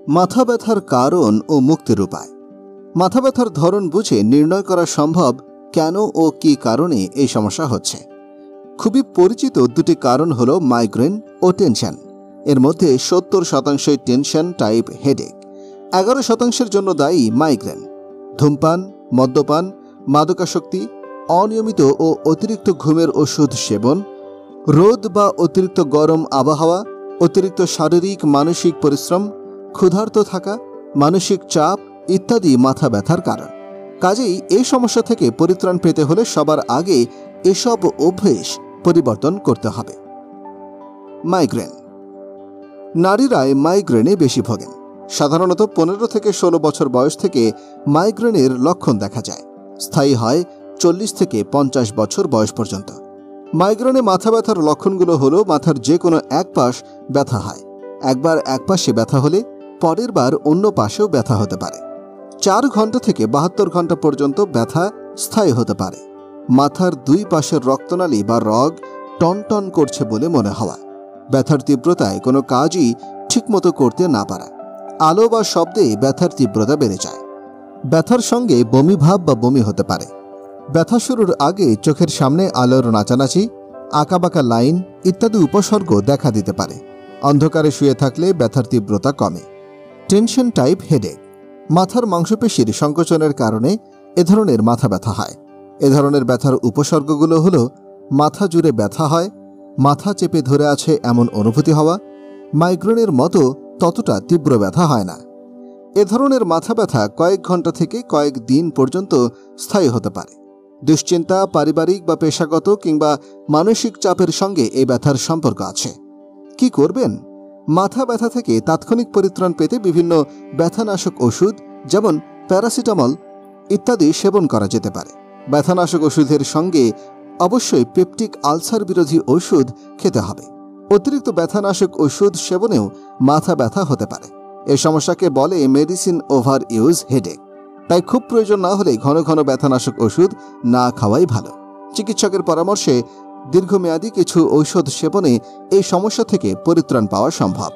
মাথা ব্যথার কারণ ও মুক্তির উপায়। মাথা ব্যথার ধরন বুঝে নির্ণয় করা সম্ভব কেন ও কী কারণে এই সমস্যা হচ্ছে। খুবই পরিচিত দুটি কারণ হল মাইগ্রেন ও টেনশন। এর মধ্যে 70% টেনশন টাইপ হেডেক, 11% জন্য দায়ী মাইগ্রেন। ধূমপান, মদ্যপান, মাদকাসক্তি, অনিয়মিত ও অতিরিক্ত ঘুমের ওষুধ সেবন, রোদ বা অতিরিক্ত গরম আবহাওয়া, অতিরিক্ত শারীরিক মানসিক পরিশ্রম, ক্ষুধার্ত থাকা, মানসিক চাপ ইত্যাদি মাথা ব্যথার কারণ। কাজেই এই সমস্যা থেকে পরিত্রাণ পেতে হলে সবার আগে এসব অভ্যেস পরিবর্তন করতে হবে। মাইগ্রেন। নারীরাই মাইগ্রেনে বেশি ভোগেন। সাধারণত 15 থেকে 16 বছর বয়স থেকে মাইগ্রেনের লক্ষণ দেখা যায়। স্থায়ী হয় 40 থেকে 50 বছর বয়স পর্যন্ত। মাইগ্রেনে মাথা ব্যথার লক্ষণগুলো হলো মাথার যে কোনো এক পাশ ব্যথা হয়। একবার এক পাশে ব্যথা হলে পরের বার অন্য পাশেও ব্যথা হতে পারে। 4 ঘন্টা থেকে 72 ঘন্টা পর্যন্ত ব্যথা স্থায়ী হতে পারে। মাথার দুই পাশের রক্তনালী বা রগ টনটন করছে বলে মনে হওয়া। ব্যথার তীব্রতায় কোনো কাজই ঠিকমতো করতে না পারা। আলো বা শব্দে ব্যথার তীব্রতা বেড়ে যায়। ব্যথার সঙ্গে বমি ভাব বা বমি হতে পারে। ব্যথা শুরুর আগে চোখের সামনে আলোর নাচানাচি, আঁকাবাঁকা লাইন ইত্যাদি উপসর্গ দেখা দিতে পারে। অন্ধকারে শুয়ে থাকলে ব্যথার তীব্রতা কমে। Tension type headache. মাথার মাংসপেশির সংকোচনের কারণে এ ধরনের মাথা ব্যথা হয়। এ ধরনের ব্যথার উপসর্গগুলো হলো মাথা জুড়ে ব্যথা হয়, মাথা চেপে ধরে আছে এমন অনুভূতি হওয়া, মাইগ্রেনের মতো ততটা তীব্র ব্যথা হয় না। এ ধরনের মাথা ব্যথা কয়েক ঘন্টা থেকে কয়েক দিন পর্যন্ত স্থায়ী হতে পারে। দুশ্চিন্তা, পারিবারিক বা পেশাগত কিংবা মানসিক চাপের সঙ্গে এই ব্যথার সম্পর্ক আছে। কি করবেন? মাথা ব্যথা থেকে তাৎক্ষণিক পরিত্রাণ পেতে বিভিন্ন ব্যথানাশক ওষুধ যেমন প্যারাসিটামল ইত্যাদি সেবন করা যেতে পারে। ব্যথানাশক ওষুধের সঙ্গে অবশ্যই পেপটিক আলসার বিরোধী ওষুধ খেতে হবে। অতিরিক্ত ব্যথানাশক ওষুধ সেবনেও মাথা ব্যথা হতে পারে। এই সমস্যাকে বলে মেডিসিন ওভার ইউজ হেডেক। তাই খুব প্রয়োজন না হলে ঘন ঘন ব্যথানাশক ওষুধ না খাওয়াই ভালো। চিকিৎসকের পরামর্শে দীর্ঘমেয়াদী কিছু ঔষধ সেবনে এই সমস্যা থেকে পরিত্রাণ পাওয়া সম্ভব।